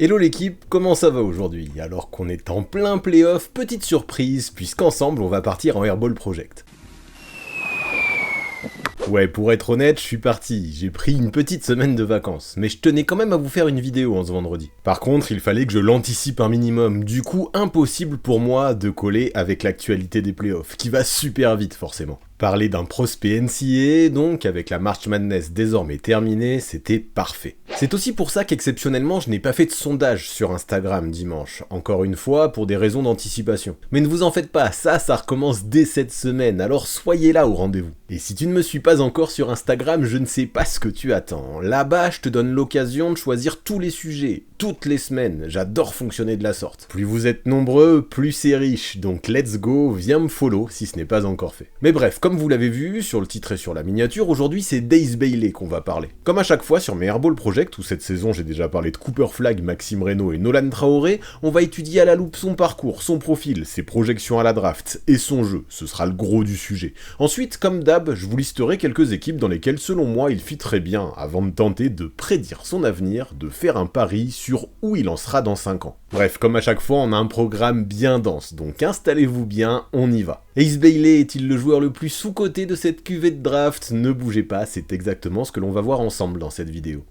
Hello l'équipe, comment ça va aujourd'hui? Alors qu'on est en plein playoff, petite surprise, puisqu'ensemble on va partir en Airball Project. Ouais, pour être honnête, je suis parti, j'ai pris une petite semaine de vacances, mais je tenais quand même à vous faire une vidéo en ce vendredi. Par contre, il fallait que je l'anticipe un minimum, du coup impossible pour moi de coller avec l'actualité des playoffs, qui va super vite forcément. Parler d'un prospect NCAA, donc, avec la March Madness désormais terminée, c'était parfait. C'est aussi pour ça qu'exceptionnellement, je n'ai pas fait de sondage sur Instagram dimanche, encore une fois, pour des raisons d'anticipation. Mais ne vous en faites pas, ça recommence dès cette semaine, alors soyez là au rendez-vous. Et si tu ne me suis pas encore sur Instagram, je ne sais pas ce que tu attends. Là-bas, je te donne l'occasion de choisir tous les sujets, toutes les semaines, j'adore fonctionner de la sorte. Plus vous êtes nombreux, plus c'est riche, donc let's go, viens me follow si ce n'est pas encore fait. Mais bref, comme vous l'avez vu sur le titre et sur la miniature, aujourd'hui c'est Dace Bailey qu'on va parler. Comme à chaque fois sur mes Airball Project, où cette saison j'ai déjà parlé de Cooper Flagg, Maxime Reynaud et Nolan Traoré, on va étudier à la loupe son parcours, son profil, ses projections à la draft et son jeu, ce sera le gros du sujet. Ensuite, comme d'hab, je vous listerai quelques équipes dans lesquelles selon moi il fit très bien, avant de tenter de prédire son avenir, de faire un pari sur où il en sera dans 5 ans. Bref, comme à chaque fois, on a un programme bien dense, donc installez-vous bien, on y va. Ace Bailey est-il le joueur le plus sous-coté de cette cuvée de draft? Ne bougez pas, c'est exactement ce que l'on va voir ensemble dans cette vidéo.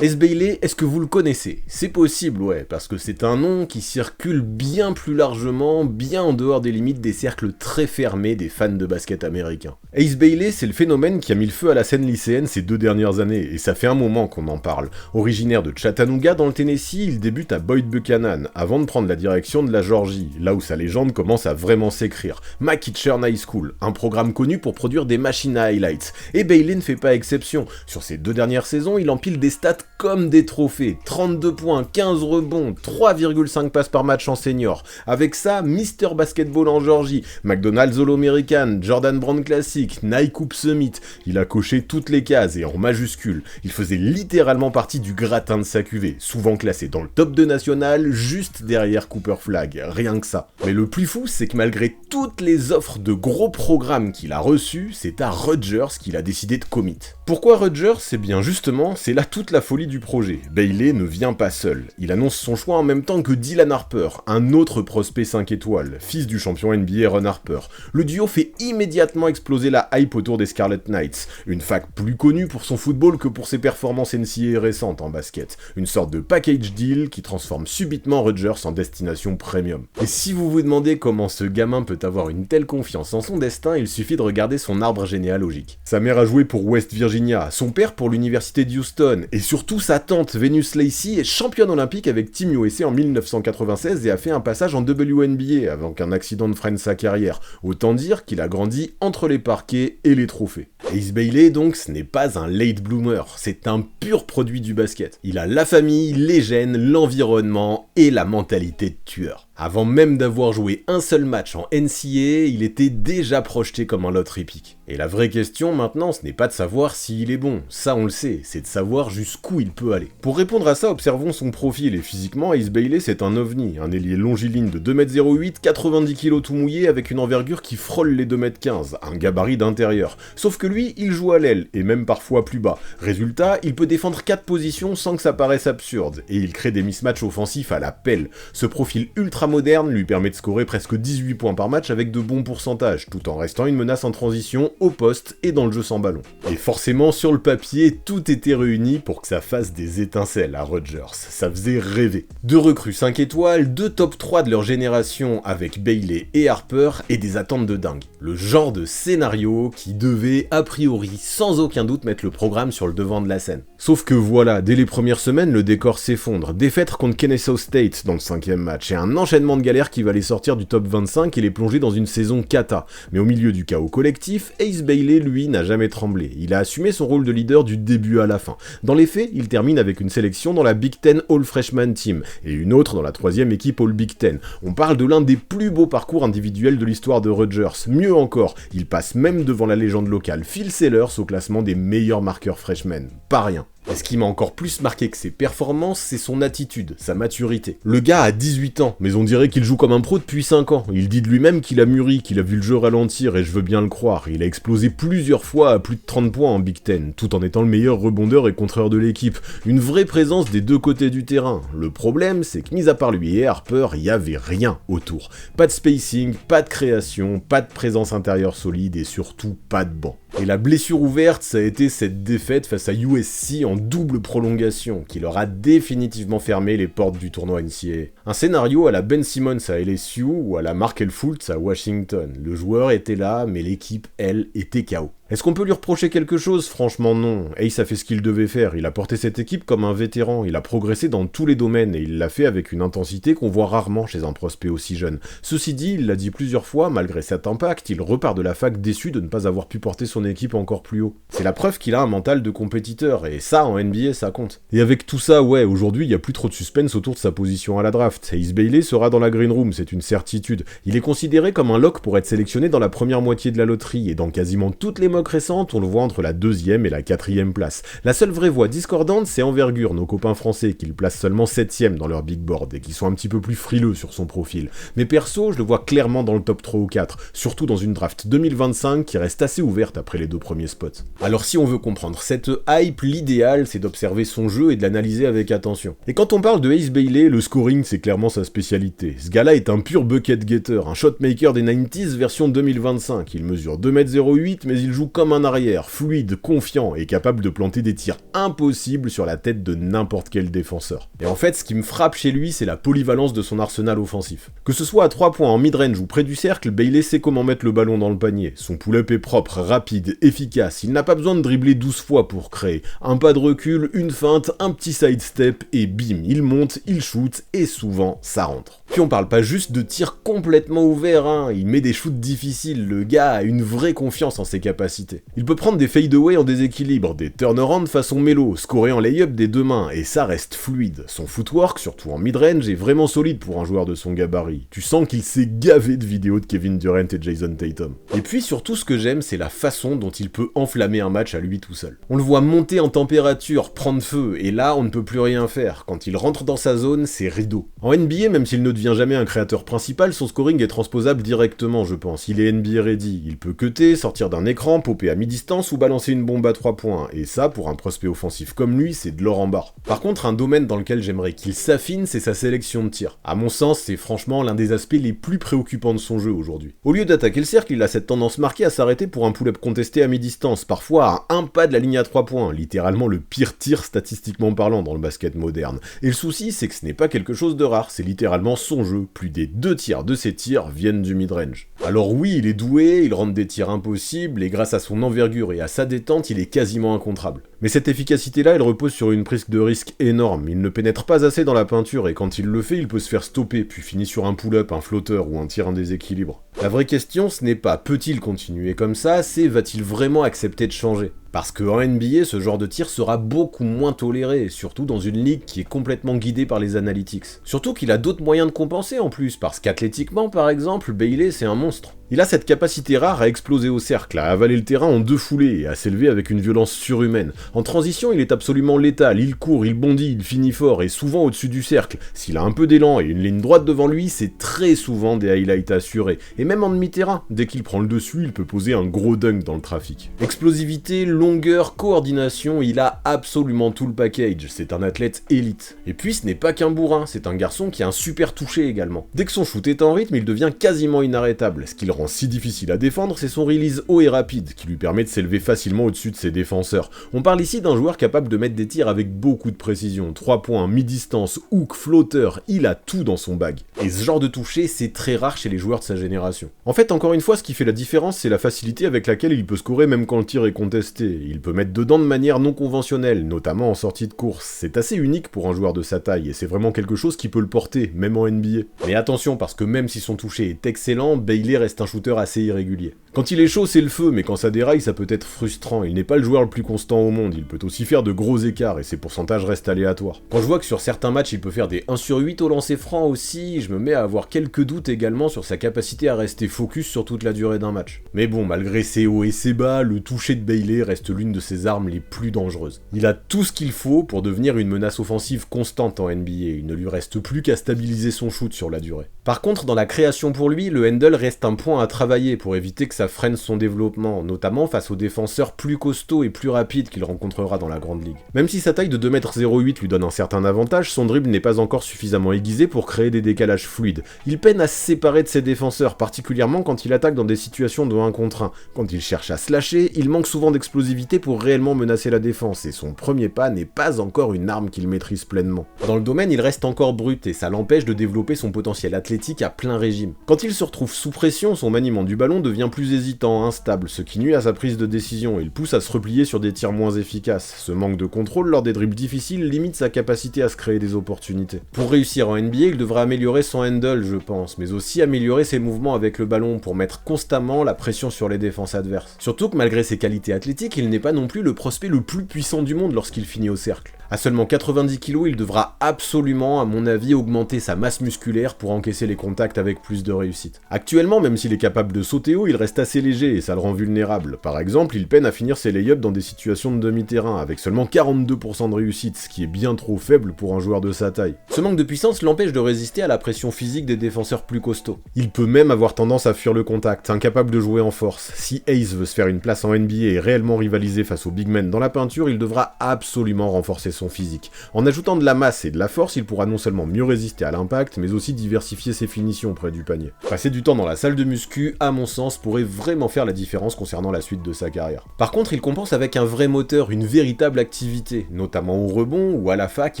Ace Bailey, est-ce que vous le connaissez? C'est possible, ouais, parce que c'est un nom qui circule bien plus largement, bien en dehors des limites des cercles très fermés des fans de basket américains. Ace Bailey, c'est le phénomène qui a mis le feu à la scène lycéenne ces 2 dernières années, et ça fait un moment qu'on en parle. Originaire de Chattanooga dans le Tennessee, il débute à Boyd Buchanan, avant de prendre la direction de la Georgie, là où sa légende commence à vraiment s'écrire. McEachern High School, un programme connu pour produire des machines à highlights, et Bailey ne fait pas exception. Sur ces 2 dernières saisons, il empile des stats comme des trophées, 32 points, 15 rebonds, 3,5 passes par match en senior. Avec ça, Mr Basketball en Georgie, McDonald's All-American, Jordan Brand Classic, Nike Hoop Summit, il a coché toutes les cases et en majuscule. Il faisait littéralement partie du gratin de sa cuvée, souvent classé dans le top 2 national, juste derrière Cooper Flagg, rien que ça. Mais le plus fou, c'est que malgré toutes les offres de gros programmes qu'il a reçues, c'est à Rutgers qu'il a décidé de commit. Pourquoi Rutgers? Eh bien justement, c'est là toute la folie du projet. Bailey ne vient pas seul. Il annonce son choix en même temps que Dylan Harper, un autre prospect 5 étoiles, fils du champion NBA Ron Harper. Le duo fait immédiatement exploser la hype autour des Scarlet Knights, une fac plus connue pour son football que pour ses performances NCAA récentes en basket. Une sorte de package deal qui transforme subitement Rutgers en destination premium. Et si vous vous demandez comment ce gamin peut avoir une telle confiance en son destin, il suffit de regarder son arbre généalogique. Sa mère a joué pour West Virginia, son père pour l'université de Houston, et surtout sa tante Venus Lacey est championne olympique avec Team USA en 1996 et a fait un passage en WNBA avant qu'un accident ne freine sa carrière. Autant dire qu'il a grandi entre les parquets et les trophées. Ace Bailey donc, ce n'est pas un late bloomer, c'est un pur produit du basket. Il a la famille, les gènes, l'environnement et la mentalité de tueur. Avant même d'avoir joué un seul match en NCAA, il était déjà projeté comme un lottery pick. Et la vraie question maintenant, ce n'est pas de savoir s'il est bon, ça on le sait, c'est de savoir jusqu'où il peut aller. Pour répondre à ça, observons son profil, et physiquement, Ace Bailey c'est un ovni, un ailier longiligne de 2m08, 90 kg tout mouillé avec une envergure qui frôle les 2m15, un gabarit d'intérieur. Sauf que lui, il joue à l'aile, et même parfois plus bas. Résultat, il peut défendre 4 positions sans que ça paraisse absurde, et il crée des mismatchs offensifs à la pelle. Ce profil ultra moderne lui permet de scorer presque 18 points par match avec de bons pourcentages, tout en restant une menace en transition, au poste et dans le jeu sans ballon. Et forcément, sur le papier, tout était réuni pour que ça fasse des étincelles à Rutgers. Ça faisait rêver. 2 recrues 5 étoiles, 2 top 3 de leur génération avec Bailey et Harper, et des attentes de dingue. Le genre de scénario qui devait, a priori, sans aucun doute mettre le programme sur le devant de la scène. Sauf que voilà, dès les premières semaines, le décor s'effondre. Défaite contre Kennesaw State dans le 5e match, et un enchaînement de galères qui va les sortir du top 25 et les plonger dans une saison cata. Mais au milieu du chaos collectif, Ace Bailey, lui, n'a jamais tremblé. Il a assumé son rôle de leader du début à la fin. Dans les faits, il termine avec une sélection dans la Big Ten All Freshman Team, et une autre dans la 3e équipe All Big Ten. On parle de l'un des plus beaux parcours individuels de l'histoire de Rutgers. Mieux encore, il passe même devant la légende locale Phil Sellers au classement des meilleurs marqueurs freshmen. pas rien. Et ce qui m'a encore plus marqué que ses performances, c'est son attitude, sa maturité. Le gars a 18 ans, mais on dirait qu'il joue comme un pro depuis 5 ans. Il dit de lui-même qu'il a mûri, qu'il a vu le jeu ralentir, et je veux bien le croire. Il a explosé plusieurs fois à plus de 30 points en Big Ten, tout en étant le meilleur rebondeur et contreur de l'équipe. Une vraie présence des deux côtés du terrain. Le problème, c'est que mis à part lui et Harper, il y avait rien autour. Pas de spacing, pas de création, pas de présence intérieure solide, et surtout pas de banc. Et la blessure ouverte, ça a été cette défaite face à USC en double prolongation, qui leur a définitivement fermé les portes du tournoi NCAA. Un scénario à la Ben Simmons à LSU ou à la Markel Fultz à Washington. Le joueur était là, mais l'équipe, elle, était KO. Est-ce qu'on peut lui reprocher quelque chose? Franchement non. Ace a fait ce qu'il devait faire, il a porté cette équipe comme un vétéran, il a progressé dans tous les domaines et il l'a fait avec une intensité qu'on voit rarement chez un prospect aussi jeune. Ceci dit, il l'a dit plusieurs fois, malgré cet impact, il repart de la fac déçu de ne pas avoir pu porter son équipe encore plus haut. C'est la preuve qu'il a un mental de compétiteur, et ça en NBA ça compte. Et avec tout ça, ouais, aujourd'hui il n'y a plus trop de suspense autour de sa position à la draft. Ace Bailey sera dans la green room, c'est une certitude. Il est considéré comme un lock pour être sélectionné dans la première moitié de la loterie, et dans quasiment toutes les mocks récentes, on le voit entre la 2e et la 4e place. La seule vraie voie discordante, c'est Envergure, nos copains français, qui le placent seulement 7e dans leur big board, et qui sont un petit peu plus frileux sur son profil. Mais perso, je le vois clairement dans le top 3 ou 4, surtout dans une draft 2025 qui reste assez ouverte après les 2 premiers spots. Alors si on veut comprendre cette hype, l'idéal, c'est d'observer son jeu et de l'analyser avec attention. Et quand on parle de Ace Bailey, le scoring, c'est clairement sa spécialité. Ce gars-là est un pur bucket getter, un shotmaker des 90s version 2025. Il mesure 2m08, mais il joue comme un arrière, fluide, confiant et capable de planter des tirs impossibles sur la tête de n'importe quel défenseur. Et en fait, ce qui me frappe chez lui, c'est la polyvalence de son arsenal offensif. Que ce soit à 3 points en mid-range ou près du cercle, Bailey sait comment mettre le ballon dans le panier. Son pull-up est propre, rapide, efficace, il n'a pas besoin de dribbler 12 fois pour créer. Un pas de recul, une feinte, un petit sidestep et bim, il monte, il shoot et souvent ça rentre. Puis on parle pas juste de tirs complètement ouverts, hein. Il met des shoots difficiles, le gars a une vraie confiance en ses capacités. Il peut prendre des fade-away en déséquilibre, des turnarounds façon mélo, scorer en lay-up des 2 mains, et ça reste fluide. Son footwork, surtout en mid-range, est vraiment solide pour un joueur de son gabarit. Tu sens qu'il s'est gavé de vidéos de Kevin Durant et Jason Tatum. Et puis surtout ce que j'aime, c'est la façon dont il peut enflammer un match à lui tout seul. On le voit monter en température, prendre feu, et là on ne peut plus rien faire. Quand il rentre dans sa zone, c'est rideau. En NBA, même s'il ne devient jamais un créateur principal, son scoring est transposable directement, je pense. Il est NBA ready, il peut cutter, sortir d'un écran, popper à mi-distance ou balancer une bombe à 3 points, et ça, pour un prospect offensif comme lui, c'est de l'or en barre. Par contre, un domaine dans lequel j'aimerais qu'il s'affine, c'est sa sélection de tirs. À mon sens, c'est franchement l'un des aspects les plus préoccupants de son jeu aujourd'hui. Au lieu d'attaquer le cercle, il a cette tendance marquée à s'arrêter pour un pull-up contesté à mi-distance, parfois à un pas de la ligne à 3 points, littéralement le pire tir statistiquement parlant dans le basket moderne. Et le souci, c'est que ce n'est pas quelque chose de rare, c'est littéralement son jeu. Plus des 2 tiers de ses tirs viennent du mid-range. Alors oui, il est doué, il rentre des tirs impossibles, et grâce à son envergure et à sa détente, il est quasiment incontrable. Mais cette efficacité-là, elle repose sur une prise de risque énorme. Il ne pénètre pas assez dans la peinture, et quand il le fait, il peut se faire stopper, puis finit sur un pull-up, un flotteur ou un tir en déséquilibre. La vraie question, ce n'est pas peut-il continuer comme ça, c'est va-t-il vraiment accepter de changer? Parce qu'en NBA, ce genre de tir sera beaucoup moins toléré, surtout dans une ligue qui est complètement guidée par les analytics. Surtout qu'il a d'autres moyens de compenser en plus, parce qu'athlétiquement par exemple, Bailey c'est un monstre. Il a cette capacité rare à exploser au cercle, à avaler le terrain en 2 foulées et à s'élever avec une violence surhumaine. En transition, il est absolument létal, il court, il bondit, il finit fort et souvent au-dessus du cercle. S'il a un peu d'élan et une ligne droite devant lui, c'est très souvent des highlights assurés. Et même en demi-terrain, dès qu'il prend le dessus, il peut poser un gros dunk dans le trafic. Explosivité, longueur, coordination, il a absolument tout le package, c'est un athlète élite. Et puis ce n'est pas qu'un bourrin, c'est un garçon qui a un super toucher également. Dès que son shoot est en rythme, il devient quasiment inarrêtable. Ce qui le rend si difficile à défendre, c'est son release haut et rapide, qui lui permet de s'élever facilement au-dessus de ses défenseurs. On parle ici d'un joueur capable de mettre des tirs avec beaucoup de précision, 3 points, mi-distance, hook, flotteur, il a tout dans son bag. Et ce genre de toucher, c'est très rare chez les joueurs de sa génération. En fait, encore une fois, ce qui fait la différence, c'est la facilité avec laquelle il peut scorer même quand le tir est contesté. Il peut mettre dedans de manière non conventionnelle, notamment en sortie de course. C'est assez unique pour un joueur de sa taille, et c'est vraiment quelque chose qui peut le porter, même en NBA. Mais attention, parce que même si son toucher est excellent, Bailey reste un shooter assez irrégulier. Quand il est chaud, c'est le feu, mais quand ça déraille, ça peut être frustrant. Il n'est pas le joueur le plus constant au monde, il peut aussi faire de gros écarts, et ses pourcentages restent aléatoires. Quand je vois que sur certains matchs, il peut faire des 1 sur 8 au lancer franc aussi, je me mets à avoir quelques doutes également sur sa capacité à rester focus sur toute la durée d'un match. Mais bon, malgré ses hauts et ses bas, le toucher de Bailey reste l'une de ses armes les plus dangereuses. Il a tout ce qu'il faut pour devenir une menace offensive constante en NBA, il ne lui reste plus qu'à stabiliser son shoot sur la durée. Par contre, dans la création pour lui, le handle reste un point à travailler pour éviter que ça freine son développement, notamment face aux défenseurs plus costauds et plus rapides qu'il rencontrera dans la grande ligue. Même si sa taille de 2m08 lui donne un certain avantage, son dribble n'est pas encore suffisamment aiguisé pour créer des décalages fluides. Il peine à se séparer de ses défenseurs, particulièrement quand il attaque dans des situations de 1 contre 1. Quand il cherche à slasher, il manque souvent d'explosivité pour réellement menacer la défense, et son premier pas n'est pas encore une arme qu'il maîtrise pleinement. Dans le domaine, il reste encore brut, et ça l'empêche de développer son potentiel athlétique à plein régime. Quand il se retrouve sous pression, son maniement du ballon devient plus hésitant, instable, ce qui nuit à sa prise de décision et le pousse à se replier sur des tirs moins efficaces. Ce manque de contrôle lors des dribbles difficiles limite sa capacité à se créer des opportunités. Pour réussir en NBA, il devra améliorer son handle, je pense, mais aussi améliorer ses mouvements avec le ballon pour mettre constamment la pression sur les défenses adverses. Surtout que malgré ses qualités athlétiques, il n'est pas non plus le prospect le plus puissant du monde lorsqu'il finit au cercle. À seulement 90 kg, il devra absolument, à mon avis, augmenter sa masse musculaire pour encaisser les contacts avec plus de réussite. Actuellement, même s'il est capable de sauter haut, il reste assez léger et ça le rend vulnérable. Par exemple, il peine à finir ses lay-ups dans des situations de demi-terrain, avec seulement 42% de réussite, ce qui est bien trop faible pour un joueur de sa taille. Ce manque de puissance l'empêche de résister à la pression physique des défenseurs plus costauds. Il peut même avoir tendance à fuir le contact, incapable de jouer en force. Si Ace veut se faire une place en NBA et réellement rivaliser face aux big men dans la peinture, il devra absolument renforcer son physique. En ajoutant de la masse et de la force, il pourra non seulement mieux résister à l'impact, mais aussi diversifier ses finitions près du panier. Passer du temps dans la salle de muscu, à mon sens, pourrait vraiment faire la différence concernant la suite de sa carrière. Par contre, il compense avec un vrai moteur, une véritable activité, notamment au rebond ou à la fac,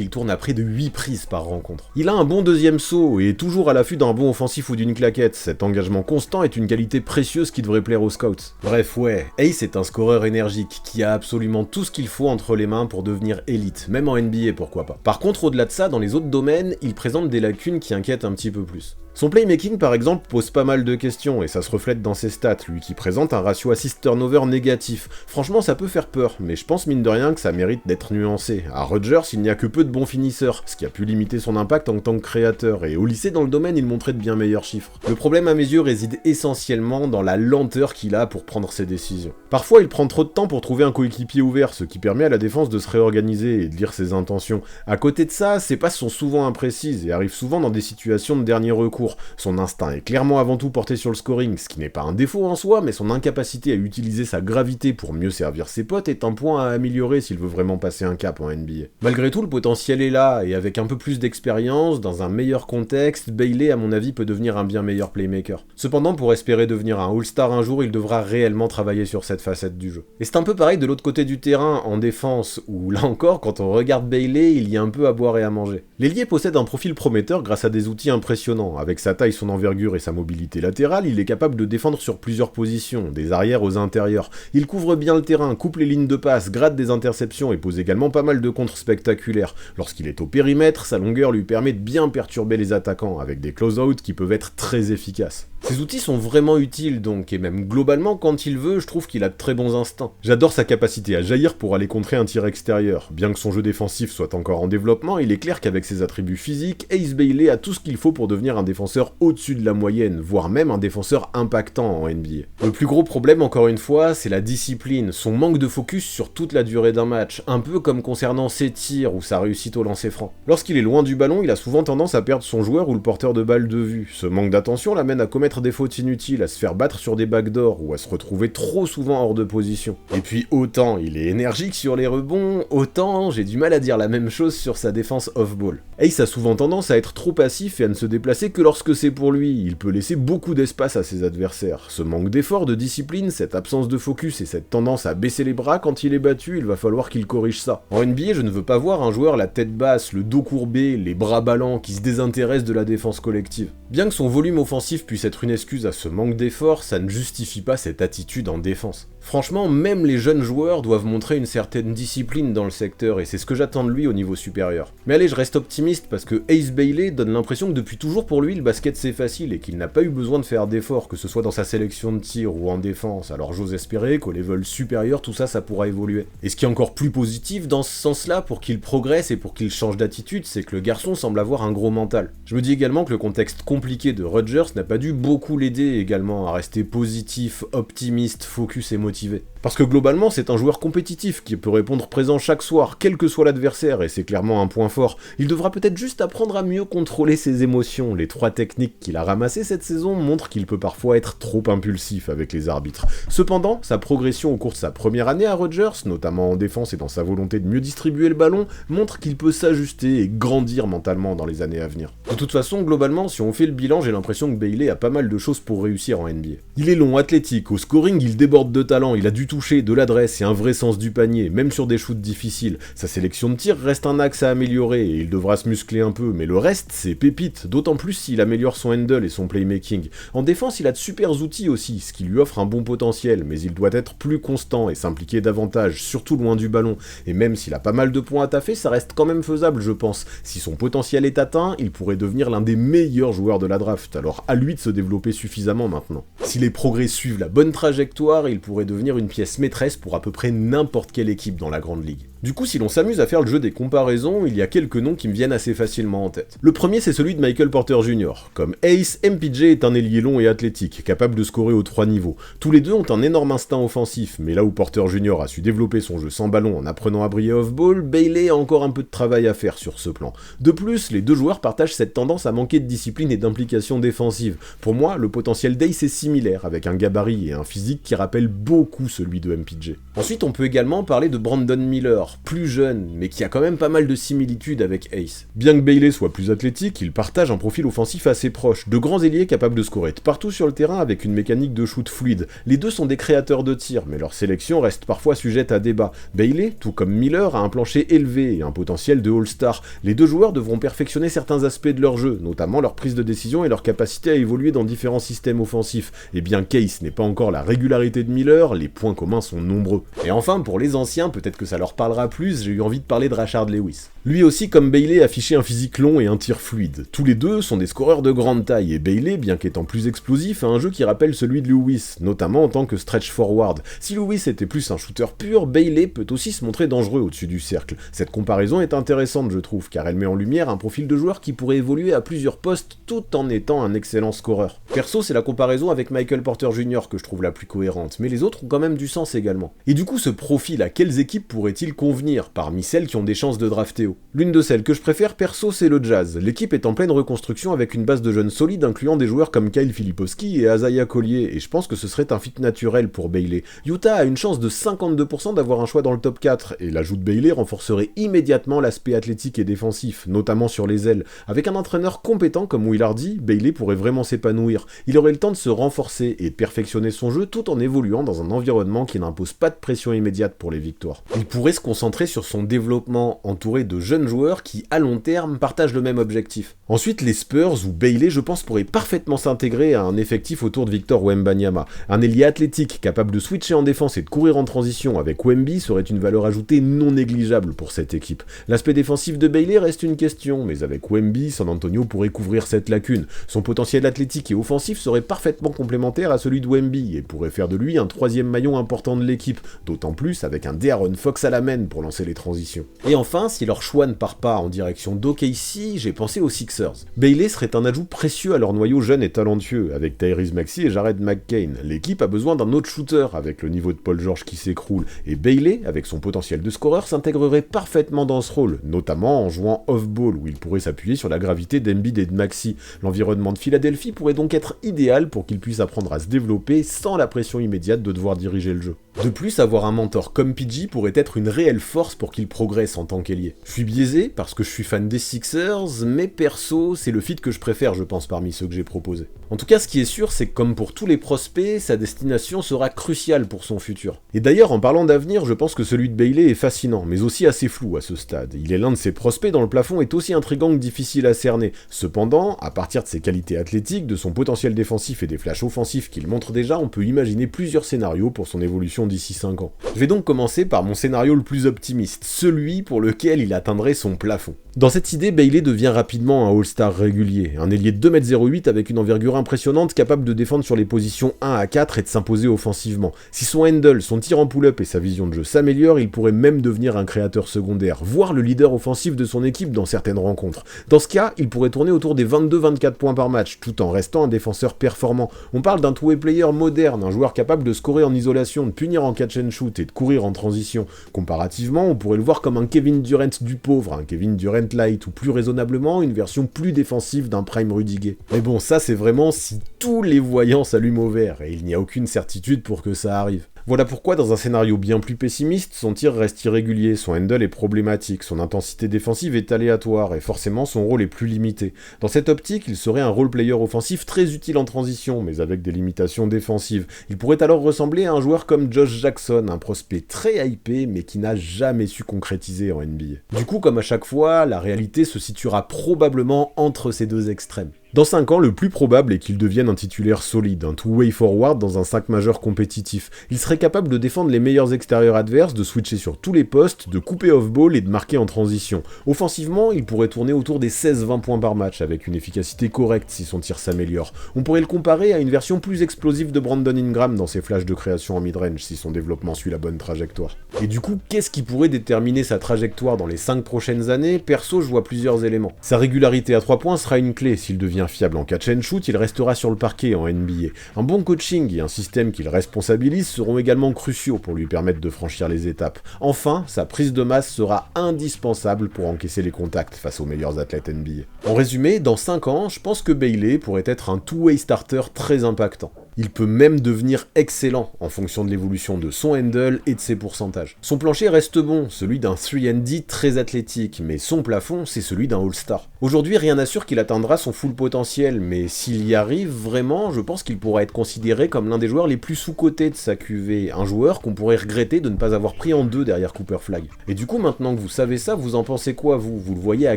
il tourne à près de 8 prises par rencontre. Il a un bon deuxième saut et est toujours à l'affût d'un bon offensif ou d'une claquette. Cet engagement constant est une qualité précieuse qui devrait plaire aux scouts. Bref, ouais, Ace est un scoreur énergique qui a absolument tout ce qu'il faut entre les mains pour devenir élite, même en NBA pourquoi pas. Par contre, au-delà de ça, dans les autres domaines, il présente des lacunes qui inquiètent un petit peu plus. Son playmaking par exemple pose pas mal de questions et ça se reflète dans ses stats, lui qui présente un ratio assist-turnover négatif. Franchement ça peut faire peur, mais je pense mine de rien que ça mérite d'être nuancé. À Rutgers il n'y a que peu de bons finisseurs, ce qui a pu limiter son impact en tant que créateur, et au lycée dans le domaine il montrait de bien meilleurs chiffres. Le problème à mes yeux réside essentiellement dans la lenteur qu'il a pour prendre ses décisions. Parfois il prend trop de temps pour trouver un coéquipier ouvert, ce qui permet à la défense de se réorganiser et de lire ses intentions. À côté de ça, ses passes sont souvent imprécises et arrivent souvent dans des situations de dernier recours. Son instinct est clairement avant tout porté sur le scoring, ce qui n'est pas un défaut en soi, mais son incapacité à utiliser sa gravité pour mieux servir ses potes est un point à améliorer s'il veut vraiment passer un cap en NBA. Malgré tout, le potentiel est là, et avec un peu plus d'expérience, dans un meilleur contexte, Bailey à mon avis peut devenir un bien meilleur playmaker. Cependant, pour espérer devenir un All-Star un jour, il devra réellement travailler sur cette facette du jeu. Et c'est un peu pareil de l'autre côté du terrain, en défense, où là encore, quand on regarde Bailey, il y a un peu à boire et à manger. L'ailier possède un profil prometteur grâce à des outils impressionnants. Avec sa taille, son envergure et sa mobilité latérale, il est capable de défendre sur plusieurs positions, des arrières aux intérieurs. Il couvre bien le terrain, coupe les lignes de passe, gratte des interceptions et pose également pas mal de contres spectaculaires. Lorsqu'il est au périmètre, sa longueur lui permet de bien perturber les attaquants, avec des close-out qui peuvent être très efficaces. Ces outils sont vraiment utiles donc, et même globalement, quand il veut, je trouve qu'il a de très bons instincts. J'adore sa capacité à jaillir pour aller contrer un tir extérieur. Bien que son jeu défensif soit encore en développement, il est clair qu'avec ses attributs physiques, Ace Bailey a tout ce qu'il faut pour devenir un défenseur au-dessus de la moyenne, voire même un défenseur impactant en NBA. Le plus gros problème, encore une fois, c'est la discipline, son manque de focus sur toute la durée d'un match, un peu comme concernant ses tirs ou sa réussite au lancer franc. Lorsqu'il est loin du ballon, il a souvent tendance à perdre son joueur ou le porteur de balle de vue. Ce manque d'attention l'amène à commettre des fautes inutiles, à se faire battre sur des backdoors ou à se retrouver trop souvent hors de position. Et puis autant il est énergique sur les rebonds, autant j'ai du mal à dire la même chose sur sa défense off-ball. Ace a souvent tendance à être trop passif et à ne se déplacer que lorsque c'est pour lui, il peut laisser beaucoup d'espace à ses adversaires. Ce manque d'effort, de discipline, cette absence de focus et cette tendance à baisser les bras quand il est battu, il va falloir qu'il corrige ça. En NBA, je ne veux pas voir un joueur la tête basse, le dos courbé, les bras ballants, qui se désintéresse de la défense collective. Bien que son volume offensif puisse être une excuse à ce manque d'effort, ça ne justifie pas cette attitude en défense. Franchement, même les jeunes joueurs doivent montrer une certaine discipline dans le secteur, et c'est ce que j'attends de lui au niveau supérieur. Mais allez, je reste optimiste parce que Ace Bailey donne l'impression que depuis toujours pour lui le basket c'est facile et qu'il n'a pas eu besoin de faire d'efforts, que ce soit dans sa sélection de tir ou en défense. Alors j'ose espérer qu'au level supérieur tout ça pourra évoluer. Et ce qui est encore plus positif dans ce sens-là pour qu'il progresse et pour qu'il change d'attitude, c'est que le garçon semble avoir un gros mental. Je me dis également que le contexte compliqué de Rodgers n'a pas dû beaucoup l'aider également à rester positif, optimiste, focus et motivé. Parce que globalement, c'est un joueur compétitif qui peut répondre présent chaque soir, quel que soit l'adversaire, et c'est clairement un point fort. Il devra peut-être juste apprendre à mieux contrôler ses émotions. Les 3 techniques qu'il a ramassées cette saison montrent qu'il peut parfois être trop impulsif avec les arbitres. Cependant, sa progression au cours de sa première année à Rodgers, notamment en défense et dans sa volonté de mieux distribuer le ballon, montre qu'il peut s'ajuster et grandir mentalement dans les années à venir. De toute façon, globalement, si on fait le bilan, j'ai l'impression que Bailey a pas mal de choses pour réussir en NBA. Il est long, athlétique, au scoring il déborde de talent, il a du toucher, de l'adresse et un vrai sens du panier, même sur des shoots difficiles. Sa sélection de tir reste un axe à améliorer et il devra se muscler un peu, mais le reste c'est pépite, d'autant plus s'il améliore son handle et son playmaking. En défense il a de super outils aussi, ce qui lui offre un bon potentiel, mais il doit être plus constant et s'impliquer davantage, surtout loin du ballon. Et même s'il a pas mal de points à taffer, ça reste quand même faisable je pense. Si son potentiel est atteint, il pourrait devenir l'un des meilleurs joueurs de la draft, alors à lui de se développer suffisamment maintenant. Si les progrès suivent la bonne trajectoire, il pourrait devenir une pièce maîtresse pour à peu près n'importe quelle équipe dans la grande ligue. Du coup, si l'on s'amuse à faire le jeu des comparaisons, il y a quelques noms qui me viennent assez facilement en tête. Le premier, c'est celui de Michael Porter Jr. Comme Ace, MPJ est un ailier long et athlétique, capable de scorer aux 3 niveaux. Tous les deux ont un énorme instinct offensif, mais là où Porter Jr. a su développer son jeu sans ballon en apprenant à briller off-ball, Bailey a encore un peu de travail à faire sur ce plan. De plus, les deux joueurs partagent cette tendance à manquer de discipline et d'implication défensive. Pour moi, le potentiel d'Ace est similaire, avec un gabarit et un physique qui rappellent beaucoup celui de MPJ. Ensuite, on peut également parler de Brandon Miller, plus jeune, mais qui a quand même pas mal de similitudes avec Ace. Bien que Bailey soit plus athlétique, il partage un profil offensif assez proche, de grands ailiers capables de scorer partout sur le terrain avec une mécanique de shoot fluide. Les deux sont des créateurs de tir, mais leur sélection reste parfois sujette à débat. Bailey, tout comme Miller, a un plancher élevé et un potentiel de All-Star. Les deux joueurs devront perfectionner certains aspects de leur jeu, notamment leur prise de décision et leur capacité à évoluer dans différents systèmes offensifs. Et bien qu'Ace n'ait pas encore la régularité de Miller, les points communs sont nombreux. Et enfin, pour les anciens, peut-être que ça leur parlera plus, j'ai eu envie de parler de Rashard Lewis. Lui aussi, comme Bailey, affichait un physique long et un tir fluide. Tous les deux sont des scoreurs de grande taille, et Bailey, bien qu'étant plus explosif, a un jeu qui rappelle celui de Lewis, notamment en tant que stretch forward. Si Lewis était plus un shooter pur, Bailey peut aussi se montrer dangereux au-dessus du cercle. Cette comparaison est intéressante, je trouve, car elle met en lumière un profil de joueur qui pourrait évoluer à plusieurs postes tout en étant un excellent scoreur. Perso, c'est la comparaison avec Michael Porter Jr. que je trouve la plus cohérente, mais les autres ont quand même du sens également. Et du coup, ce profil, à quelles équipes pourrait-il convenir, parmi celles qui ont des chances de drafter haut? L'une de celles que je préfère perso, c'est le Jazz. L'équipe est en pleine reconstruction avec une base de jeunes solides incluant des joueurs comme Kyle Filipowski et Isaiah Collier, et je pense que ce serait un fit naturel pour Bailey. Utah a une chance de 52% d'avoir un choix dans le top 4, et l'ajout de Bailey renforcerait immédiatement l'aspect athlétique et défensif, notamment sur les ailes. Avec un entraîneur compétent comme Will Hardy, Bailey pourrait vraiment s'épanouir. Il aurait le temps de se renforcer et de perfectionner son jeu tout en évoluant dans un environnement qui n'impose pas de pression immédiate pour les victoires. Il pourrait se concentrer sur son développement, entouré de jeunes joueurs qui, à long terme, partagent le même objectif. Ensuite, les Spurs, où Bailey, je pense, pourrait parfaitement s'intégrer à un effectif autour de Victor Wembanyama. Un ailier athlétique, capable de switcher en défense et de courir en transition avec Wemby serait une valeur ajoutée non négligeable pour cette équipe. L'aspect défensif de Bailey reste une question, mais avec Wemby, San Antonio pourrait couvrir cette lacune. Son potentiel athlétique et offensif serait parfaitement complémentaire à celui de Wemby et pourrait faire de lui un troisième maillon important de l'équipe, d'autant plus avec un De'Aaron Fox à la main pour lancer les transitions. Et enfin, si leur choix ne part pas en direction d'OKC, j'ai pensé aux Sixers. Bailey serait un ajout précieux à leur noyau jeune et talentueux, avec Tyrese Maxey et Jared McCain. L'équipe a besoin d'un autre shooter, avec le niveau de Paul George qui s'écroule, et Bailey, avec son potentiel de scoreur, s'intégrerait parfaitement dans ce rôle, notamment en jouant off-ball, où il pourrait s'appuyer sur la gravité d'Embiid et de Maxey. L'environnement de Philadelphie pourrait donc être idéal pour qu'il puisse apprendre à se développer sans la pression immédiate de devoir diriger le jeu. De plus, avoir un mentor comme PG pourrait être une réelle force pour qu'il progresse en tant qu'ailier. Je suis biaisé parce que je suis fan des Sixers, mais perso, c'est le fit que je préfère, je pense, parmi ceux que j'ai proposés. En tout cas, ce qui est sûr, c'est que comme pour tous les prospects, sa destination sera cruciale pour son futur. Et d'ailleurs, en parlant d'avenir, je pense que celui de Bailey est fascinant, mais aussi assez flou à ce stade. Il est l'un de ces prospects dont le plafond est aussi intriguant que difficile à cerner. Cependant, à partir de ses qualités athlétiques, de son potentiel défensif et des flashs offensifs qu'il montre déjà, on peut imaginer plusieurs scénarios pour son évolution d'ici 5 ans. Je vais donc commencer par mon scénario le plus optimiste, celui pour lequel il atteindrait son plafond. Dans cette idée, Bailey devient rapidement un All-Star régulier, un ailier de 2,08 m avec une envergure impressionnante capable de défendre sur les positions 1 à 4 et de s'imposer offensivement. Si son handle, son tir en pull-up et sa vision de jeu s'améliorent, il pourrait même devenir un créateur secondaire, voire le leader offensif de son équipe dans certaines rencontres. Dans ce cas, il pourrait tourner autour des 22-24 points par match, tout en restant un défenseur performant. On parle d'un two-way player moderne, un joueur capable de scorer en isolation, de punir en catch and shoot et de courir en transition. Comparativement, on pourrait le voir comme un Kevin Durant du pauvre, un Kevin Durant light, ou plus raisonnablement, une version plus défensive d'un Prime Rudy Gay. Mais bon, ça c'est vraiment si tous les voyants s'allument au vert, et il n'y a aucune certitude pour que ça arrive. Voilà pourquoi, dans un scénario bien plus pessimiste, son tir reste irrégulier, son handle est problématique, son intensité défensive est aléatoire, et forcément son rôle est plus limité. Dans cette optique, il serait un role-player offensif très utile en transition, mais avec des limitations défensives. Il pourrait alors ressembler à un joueur comme Josh Jackson, un prospect très hypé, mais qui n'a jamais su concrétiser en NBA. Du coup, comme à chaque fois, la réalité se situera probablement entre ces deux extrêmes. Dans 5 ans, le plus probable est qu'il devienne un titulaire solide, un two-way forward dans un 5 majeur compétitif. Il serait capable de défendre les meilleurs extérieurs adverses, de switcher sur tous les postes, de couper off-ball et de marquer en transition. Offensivement, il pourrait tourner autour des 16-20 points par match, avec une efficacité correcte si son tir s'améliore. On pourrait le comparer à une version plus explosive de Brandon Ingram dans ses flashs de création en mid-range, si son développement suit la bonne trajectoire. Et du coup, qu'est-ce qui pourrait déterminer sa trajectoire dans les 5 prochaines années? Perso, je vois plusieurs éléments. Sa régularité à 3 points sera une clé. S'il devient fiable en catch and shoot, il restera sur le parquet en NBA. Un bon coaching et un système qui le responsabilise seront également cruciaux pour lui permettre de franchir les étapes. Enfin, sa prise de masse sera indispensable pour encaisser les contacts face aux meilleurs athlètes NBA. En résumé, dans 5 ans, je pense que Bailey pourrait être un two-way starter très impactant. Il peut même devenir excellent en fonction de l'évolution de son handle et de ses pourcentages. Son plancher reste bon, celui d'un 3&D très athlétique, mais son plafond, c'est celui d'un All-Star. Aujourd'hui, rien n'assure qu'il atteindra son full potentiel, mais s'il y arrive vraiment, je pense qu'il pourra être considéré comme l'un des joueurs les plus sous-cotés de sa QV, un joueur qu'on pourrait regretter de ne pas avoir pris en 2 derrière Cooper Flag. Et du coup, maintenant que vous savez ça, vous en pensez quoi, vous? Vous le voyez à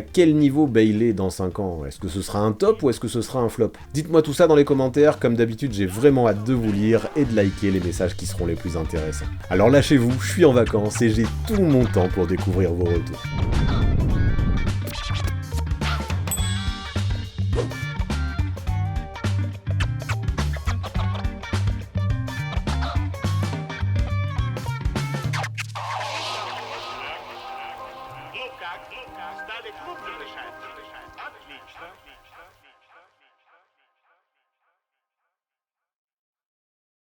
quel niveau Bailey dans 5 ans? Est-ce que ce sera un top ou est-ce que ce sera un flop? Dites-moi tout ça dans les commentaires, comme d'habitude, j'ai vraiment hâte de vous lire et de liker les messages qui seront les plus intéressants. Alors lâchez-vous, je suis en vacances et j'ai tout mon temps pour découvrir vos retours. Luca, sta le cuffie,